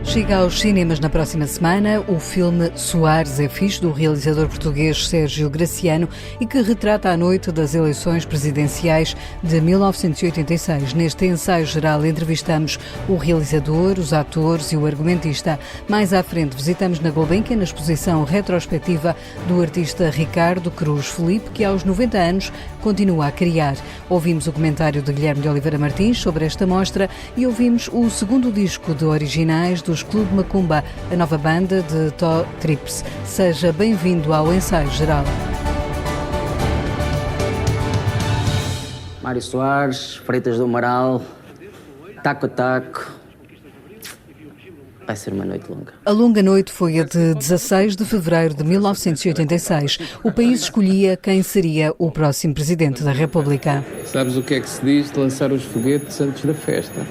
Chega aos cinemas na próxima semana o filme Soares é Fixe, do realizador português Sérgio Graciano, e que retrata a noite das eleições presidenciais de 1986. Neste ensaio geral entrevistamos o realizador, os atores e o argumentista. Mais à frente visitamos na Gulbenkian a exposição retrospectiva do artista Ricardo Cruz Felipe, que aos 90 anos continua a criar. Ouvimos o comentário de Guilherme de Oliveira Martins sobre esta mostra e ouvimos o segundo disco de originais dos Clube Macumba, a nova banda de Tó Trips. Seja bem-vindo ao ensaio geral. Mário Soares, Freitas do Amaral, Taco Taco. Vai ser uma noite longa. A longa noite foi a de 16 de fevereiro de 1986. O país escolhia quem seria o próximo presidente da República. Sabes o que é que se diz de lançar os foguetes antes da festa?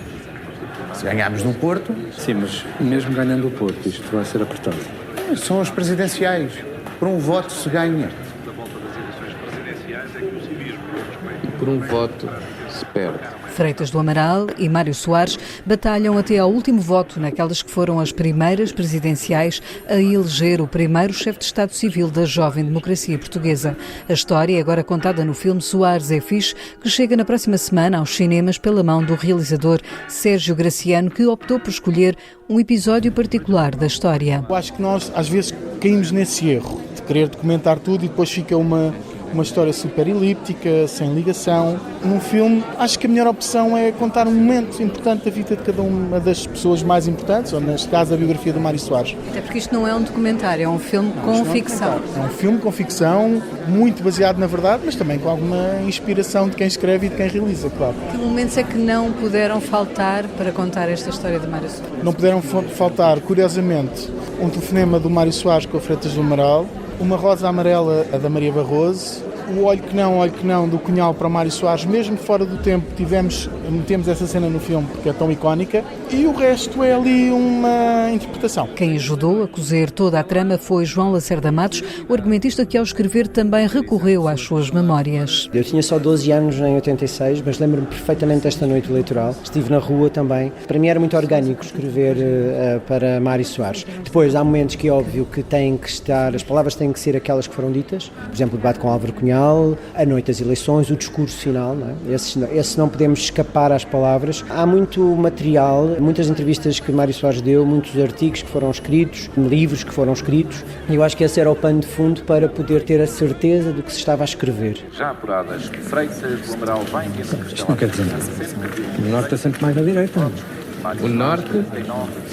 Se ganharmos no Porto... Sim, mas mesmo ganhando o Porto, isto vai ser apertado. São as presidenciais. Por um voto se ganha. E por um voto se perde. Freitas do Amaral e Mário Soares batalham até ao último voto naquelas que foram as primeiras presidenciais a eleger o primeiro chefe de Estado Civil da jovem democracia portuguesa. A história é agora contada no filme Soares é Fixe, que chega na próxima semana aos cinemas pela mão do realizador Sérgio Graciano, que optou por escolher um episódio particular da história. Eu acho que nós, às vezes, caímos nesse erro de querer documentar tudo e depois fica uma história super elíptica, sem ligação. Num filme, acho que a melhor opção é contar um momento importante da vida de cada uma das pessoas mais importantes, ou neste caso a biografia do Mário Soares. Até porque isto não é um documentário, é um filme com ficção. É um filme com ficção, muito baseado na verdade, mas também com alguma inspiração de quem escreve e de quem realiza, claro. Que momentos é que não puderam faltar para contar esta história de Mário Soares? Não puderam faltar, curiosamente, um telefonema do Mário Soares com a Freitas do Amaral, uma rosa amarela, a da Maria Barroso, o Olho que Não, do Cunhal para Mário Soares, mesmo fora do tempo, metemos essa cena no filme porque é tão icónica, e o resto é ali uma interpretação. Quem ajudou a cozer toda a trama foi João Lacerda Matos, o argumentista que ao escrever também recorreu às suas memórias. Eu tinha só 12 anos em 86, mas lembro-me perfeitamente desta noite eleitoral. Estive na rua também. Para mim era muito orgânico escrever para Mário Soares. Depois há momentos que é óbvio que têm que estar, as palavras têm que ser aquelas que foram ditas, por exemplo, o debate com Álvaro Cunhal, a noite das eleições, o discurso final, não é? Esse não podemos escapar às palavras. Há muito material, muitas entrevistas que Mário Soares deu, muitos artigos que foram escritos, livros que foram escritos, e eu acho que esse era o pano de fundo para poder ter a certeza do que se estava a escrever. Já apuradas, Freitas do Amaral vai em Isto não quer dizer nada. O norte é sempre mais à direita. O norte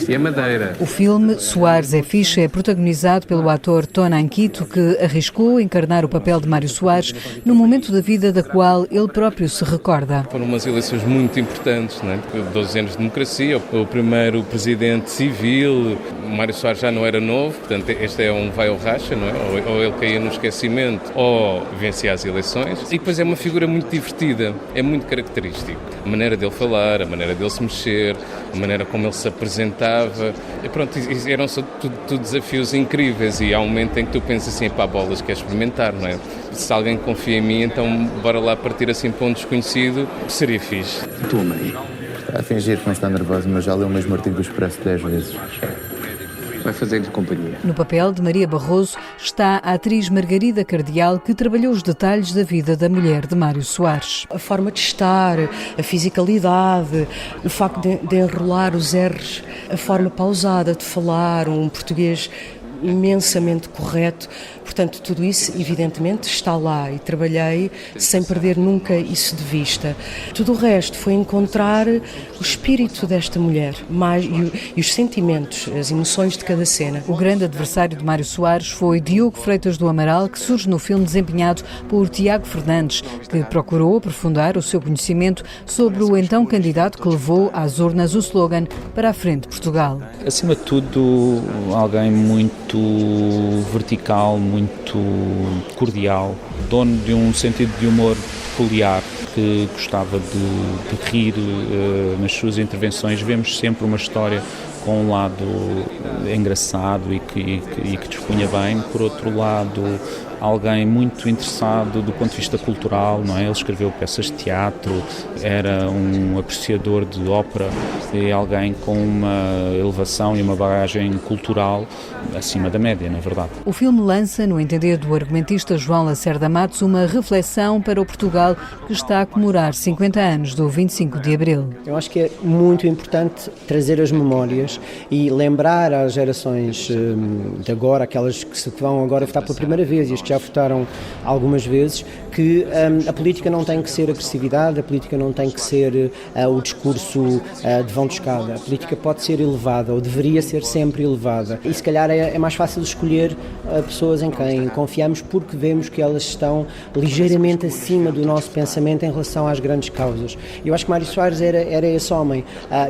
e a Madeira. O filme Soares é Fixe é protagonizado pelo ator Tony Anquito, que arriscou encarnar o papel de Mário Soares num momento da vida da qual ele próprio se recorda. Foram umas eleições muito importantes, não é? 12 anos de democracia, o primeiro presidente civil. O Mário Soares já não era novo, portanto este é um vai ou racha, não é? Ou ele caía no esquecimento ou vencia as eleições. E depois é uma figura muito divertida, é muito característico. A maneira dele falar, a maneira dele se mexer, a maneira como ele se apresentava. E pronto, eram só tudo desafios incríveis, e há um momento em que tu pensas assim, pá, bolas, queres experimentar, não é? Se alguém confia em mim, então bora lá partir assim para um desconhecido, seria fixe. E tua mãe? Está a fingir que não está nervosa, mas já leu o mesmo artigo do Expresso 10 vezes. Vai fazer-lhe companhia. No papel de Maria Barroso está a atriz Margarida Cardial, que trabalhou os detalhes da vida da mulher de Mário Soares. A forma de estar, a fisicalidade, o facto de enrolar os R's, a forma pausada de falar, um português imensamente correto. Portanto, tudo isso, evidentemente, está lá, e trabalhei sem perder nunca isso de vista. Tudo o resto foi encontrar o espírito desta mulher e os sentimentos, as emoções de cada cena. O grande adversário de Mário Soares foi Diogo Freitas do Amaral, que surge no filme desempenhado por Tiago Fernandes, que procurou aprofundar o seu conhecimento sobre o então candidato que levou às urnas o slogan "Para a frente Portugal". Acima de tudo, alguém muito vertical, muito cordial, dono de um sentido de humor peculiar, que gostava de rir nas suas intervenções. Vemos sempre uma história com um lado engraçado e que dispunha bem. Por outro lado, alguém muito interessado do ponto de vista cultural, não é? Ele escreveu peças de teatro, era um apreciador de ópera e alguém com uma elevação e uma bagagem cultural acima da média, na verdade. O filme lança, no entender do argumentista João Lacerda Matos, uma reflexão para o Portugal que está a comemorar 50 anos do 25 de Abril. Eu acho que é muito importante trazer as memórias e lembrar às gerações de agora, aquelas que se vão agora votar pela primeira vez e as que já votaram algumas vezes, que a política não tem que ser agressividade, a política não tem que ser o discurso de vão de escada. A política pode ser elevada, ou deveria ser sempre elevada. E se calhar é mais fácil escolher pessoas em quem confiamos porque vemos que elas estão ligeiramente acima do nosso pensamento em relação às grandes causas. Eu acho que Mário Soares era esse homem.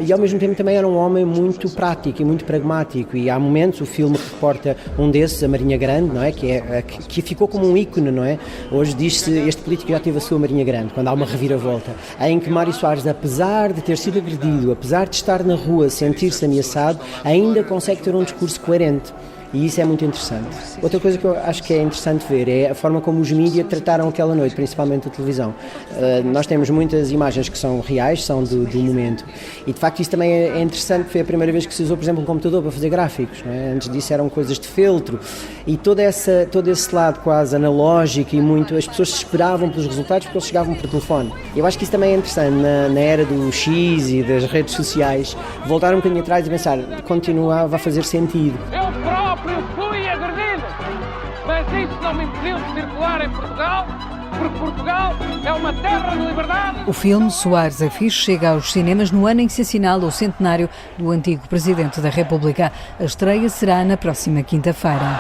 E ao mesmo tempo também era um homem muito prático e muito pragmático. E há momentos, o filme reporta um desses, a Marinha Grande, não é? Que ficou como um ícone, não é? Hoje diz-se, este político já teve a sua Marinha Grande, quando há uma reviravolta, em que Mário Soares, apesar de ter sido agredido, apesar de estar na rua, sentir-se ameaçado, ainda consegue ter um discurso coerente. E isso é muito interessante. Outra coisa que eu acho que é interessante ver é a forma como os mídias trataram aquela noite, principalmente a televisão. Nós temos muitas imagens que são reais, são do momento. E de facto isso também é interessante, foi a primeira vez que se usou, por exemplo, um computador para fazer gráficos. Não é? Antes disso eram coisas de feltro. E todo esse lado quase analógico e muito, as pessoas se esperavam pelos resultados porque eles chegavam por telefone. Eu acho que isso também é interessante, na era do X e das redes sociais, voltar um bocadinho atrás e pensar, continuava a fazer sentido. Eu fui agredido, mas isso não me impediu de circular em Portugal, porque Portugal é uma terra de liberdade. O filme Soares é Fixe chega aos cinemas no ano em que se assinala o centenário do antigo Presidente da República. A estreia será na próxima quinta-feira.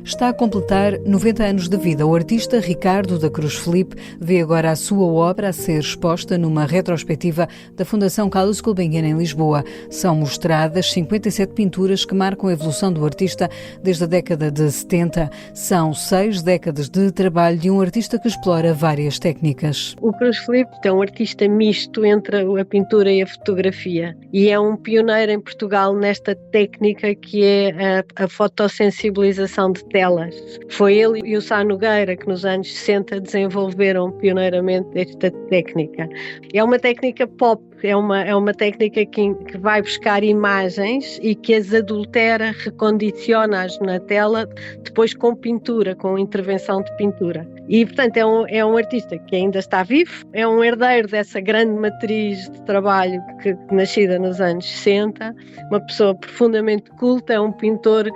Está a completar 90 anos de vida. O artista Ricardo da Cruz Felipe vê agora a sua obra a ser exposta numa retrospectiva da Fundação Carlos Gulbenkian em Lisboa. São mostradas 57 pinturas que marcam a evolução do artista desde a década de 70. São 6 décadas de trabalho de um artista que explora várias técnicas. O Cruz Felipe é um artista misto entre a pintura e a fotografia e é um pioneiro em Portugal nesta técnica que é a fotossensibilização de telas. Foi ele e o Sá Nogueira que nos anos 60 desenvolveram pioneiramente esta técnica. É uma técnica pop, é uma técnica que vai buscar imagens e que as adultera, recondiciona-as na tela, depois com pintura, com intervenção de pintura. E, portanto, é um artista que ainda está vivo, é um herdeiro dessa grande matriz de trabalho nascida nos anos 60, uma pessoa profundamente culta, é um pintor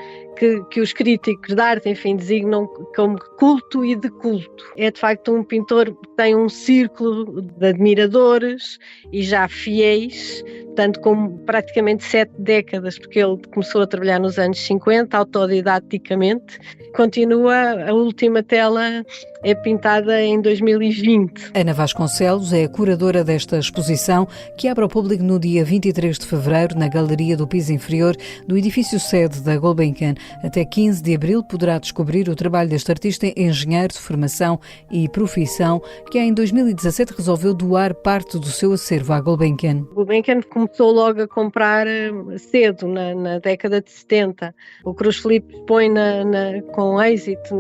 que os críticos de arte, enfim, designam como culto e de culto. É, de facto, um pintor que tem um círculo de admiradores e já fiéis, tanto como praticamente 7 décadas, porque ele começou a trabalhar nos anos 50, autodidaticamente. Continua, a última tela é pintada em 2020. Ana Vasconcelos é a curadora desta exposição, que abre ao público no dia 23 de fevereiro na Galeria do Piso Inferior do edifício sede da Gulbenkian. Até 15 de abril poderá descobrir o trabalho deste artista engenheiro de formação e profissão, que em 2017 resolveu doar parte do seu acervo à Gulbenkian. O Gulbenkian começou logo a comprar cedo, na década de 70. O Cruz Felipe põe com êxito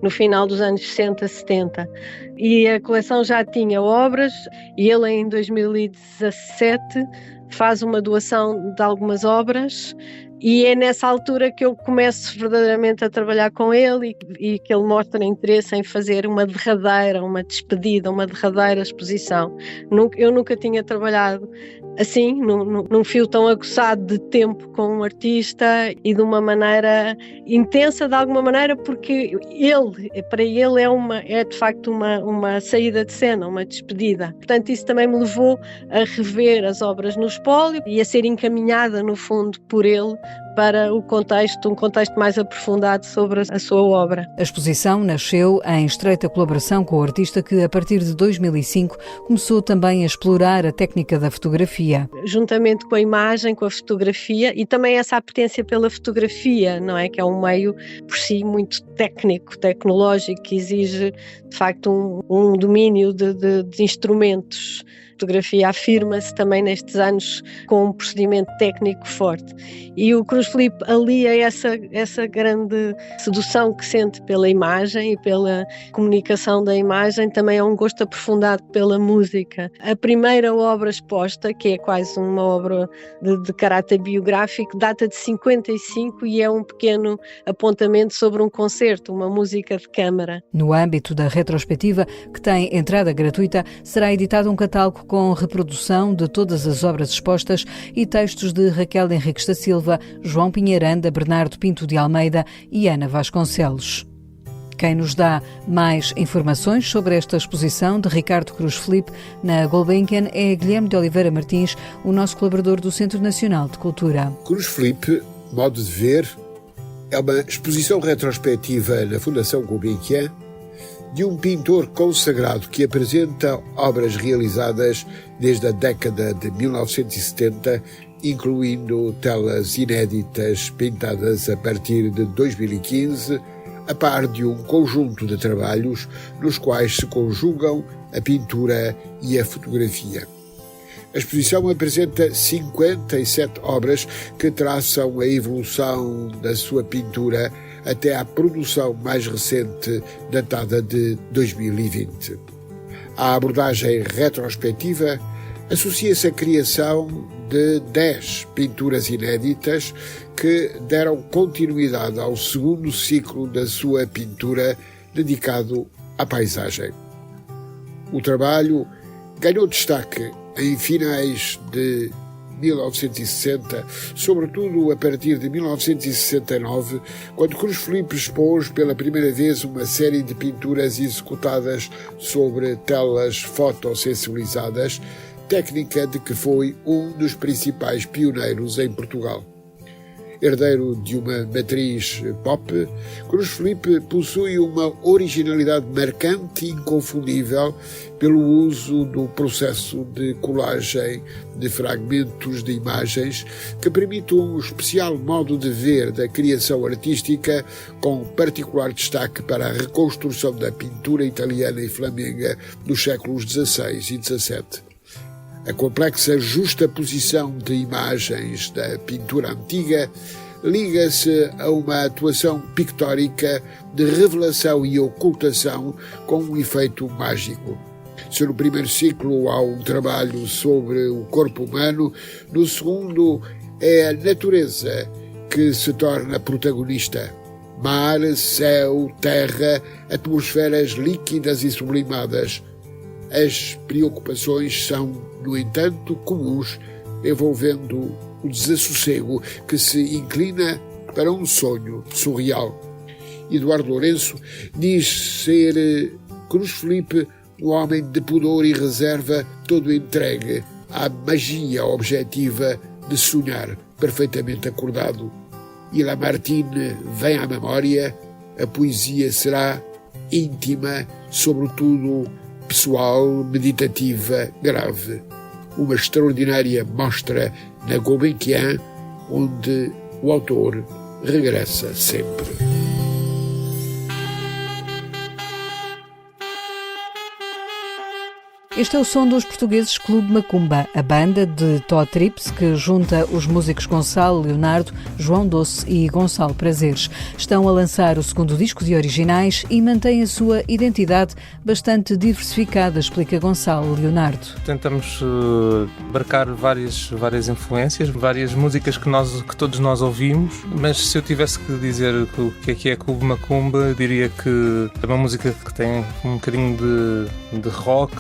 no final dos anos 60, 70. E a coleção já tinha obras e ele em 2017 faz uma doação de algumas obras. E é nessa altura que eu começo verdadeiramente a trabalhar com ele e que ele mostra interesse em fazer uma derradeira, uma despedida, uma derradeira exposição. Eu nunca tinha trabalhado assim, num fio tão aguçado de tempo com um artista e de uma maneira intensa, de alguma maneira, porque para ele é de facto uma saída de cena, uma despedida. Portanto, isso também me levou a rever as obras no espólio e a ser encaminhada, no fundo, por ele para um contexto mais aprofundado sobre a sua obra. A exposição nasceu em estreita colaboração com o artista que, a partir de 2005, começou também a explorar a técnica da fotografia. Juntamente com a imagem, com a fotografia e também essa apetência pela fotografia, não é? Que é um meio por si muito técnico, tecnológico, que exige de facto um domínio de instrumentos. A fotografia afirma-se também nestes anos com um procedimento técnico forte. E o Cruz Filipe alia essa grande sedução que sente pela imagem e pela comunicação da imagem, também é um gosto aprofundado pela música. A primeira obra exposta, que é quase uma obra de caráter biográfico, data de 55 e é um pequeno apontamento sobre um concerto, uma música de câmara. No âmbito da retrospectiva, que tem entrada gratuita, será editado um catálogo com reprodução de todas as obras expostas e textos de Raquel Henriques da Silva, João Pinheiranda, Bernardo Pinto de Almeida e Ana Vasconcelos. Quem nos dá mais informações sobre esta exposição de Ricardo Cruz Filipe na Gulbenkian é Guilherme de Oliveira Martins, o nosso colaborador do Centro Nacional de Cultura. Cruz Filipe, modo de ver, é uma exposição retrospectiva na Fundação Gulbenkian de um pintor consagrado que apresenta obras realizadas desde a década de 1970, incluindo telas inéditas pintadas a partir de 2015, a par de um conjunto de trabalhos nos quais se conjugam a pintura e a fotografia. A exposição apresenta 57 obras que traçam a evolução da sua pintura até à produção mais recente, datada de 2020. A abordagem retrospectiva associa-se à criação de 10 pinturas inéditas que deram continuidade ao segundo ciclo da sua pintura dedicado à paisagem. O trabalho ganhou destaque em finais de 1960, sobretudo a partir de 1969, quando Cruz Filipe expôs pela primeira vez uma série de pinturas executadas sobre telas fotossensibilizadas, técnica de que foi um dos principais pioneiros em Portugal. Herdeiro de uma matriz pop, Cruz Filipe possui uma originalidade marcante e inconfundível pelo uso do processo de colagem de fragmentos de imagens que permite um especial modo de ver da criação artística, com particular destaque para a reconstrução da pintura italiana e flamenga dos séculos XVI e XVII. A complexa justaposição de imagens da pintura antiga liga-se a uma atuação pictórica de revelação e ocultação com um efeito mágico. Se no primeiro ciclo há um trabalho sobre o corpo humano, no segundo é a natureza que se torna protagonista. Mar, céu, terra, atmosferas líquidas e sublimadas. As preocupações são, no entanto, comuns, envolvendo o desassossego que se inclina para um sonho surreal. Eduardo Lourenço diz ser Cruz Filipe um homem de pudor e reserva, todo entregue à magia objetiva de sonhar perfeitamente acordado. E Lamartine vem à memória, a poesia será íntima, sobretudo pessoal, meditativa, grave. Uma extraordinária mostra na Gulbenkian, onde o autor regressa sempre. Este é o som dos portugueses Clube Macumba, a banda de Tó Trips que junta os músicos Gonçalo Leonardo, João Doce e Gonçalo Prazeres. Estão a lançar o segundo disco de originais e mantêm a sua identidade bastante diversificada, explica Gonçalo Leonardo. Tentamos abarcar várias influências, várias músicas que todos nós ouvimos, mas se eu tivesse que dizer o que é Clube Macumba, eu diria que é uma música que tem um bocadinho de rock,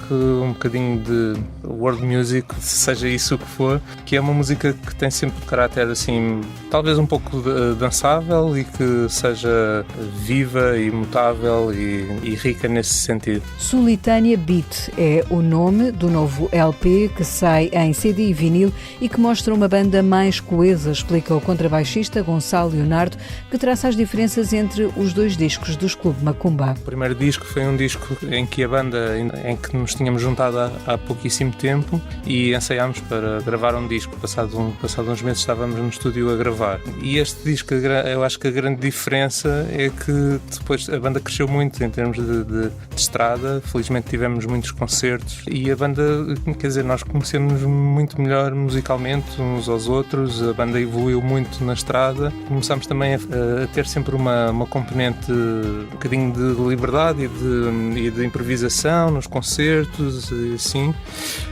um bocadinho de world music, seja isso o que for, que é uma música que tem sempre de caráter assim, talvez um pouco dançável e que seja viva e mutável e rica nesse sentido. Sulitânia Beat é o nome do novo LP que sai em CD e vinil e que mostra uma banda mais coesa, explica o contrabaixista Gonçalo Leonardo, que traça as diferenças entre os dois discos dos Clube Macumba. O primeiro disco foi um disco em que a banda, em que nos tínhamos juntado há pouquíssimo tempo e ensaiámos para gravar um disco. Passado uns meses estávamos no estúdio a gravar. E este disco, eu acho que a grande diferença é que depois a banda cresceu muito em termos de estrada. Felizmente tivemos muitos concertos e a banda, quer dizer, nós conhecemos muito melhor musicalmente uns aos outros. A banda evoluiu muito na estrada. Começámos também a ter sempre uma componente um bocadinho de liberdade e de improvisação nos concertos e assim.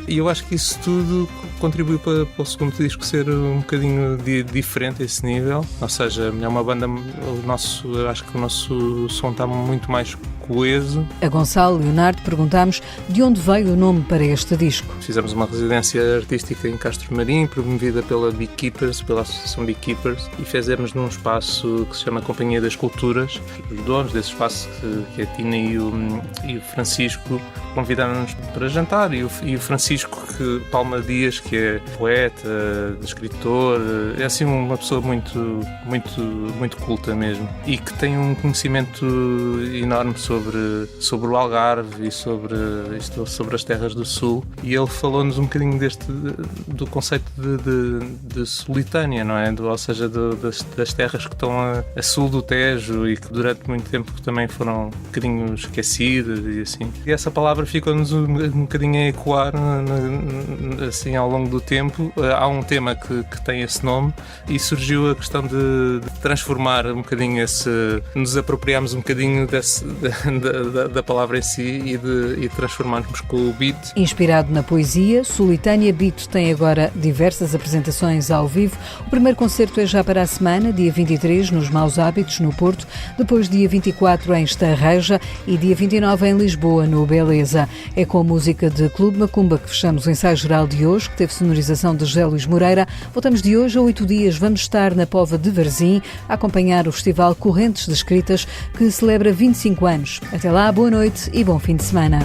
E eu acho que isso tudo contribuiu para o segundo disco ser um bocadinho diferente a esse nível. Ou seja, é uma banda, acho que o nosso som está muito mais coeso. A Gonçalo Leonardo perguntámos de onde veio o nome para este disco. Fizemos uma residência artística em Castro Marim, promovida pela Beekeepers, pela Associação Beekeepers, e fizemos num espaço que se chama Companhia das Culturas. Os donos desse espaço, que é a Tina e o Francisco, convidaram-nos para jantar, e o Francisco Palma Dias, que é poeta, escritor, é assim uma pessoa muito culta mesmo, e que tem um conhecimento enorme sobre o Algarve e sobre as terras do Sul, e ele falou-nos um bocadinho do conceito de Sulitânia, não é? Ou seja, das terras que estão a sul do Tejo e que durante muito tempo também foram um bocadinho esquecidas e assim. E essa palavra ficou-nos um bocadinho a ecoar assim ao longo do tempo. Há um tema que tem esse nome e surgiu a questão de transformar um bocadinho nos apropriarmos um bocadinho da palavra em si e de transformarmos com o beat. Inspirado na poesia, Sulitânia Beat tem agora diversas apresentações ao vivo. O primeiro concerto é já para a semana, dia 23, nos Maus Hábitos, no Porto, depois dia 24 em Estarreja e dia 29 em Lisboa, no Beleza. É com a música de Clube Macumba que fechamos o ensaio geral de hoje, que teve sonorização de José Luís Moreira. Voltamos de hoje a 8 dias. Vamos estar na Póvoa de Varzim a acompanhar o Festival Correntes de Escritas, que celebra 25 anos. Até lá, boa noite e bom fim de semana.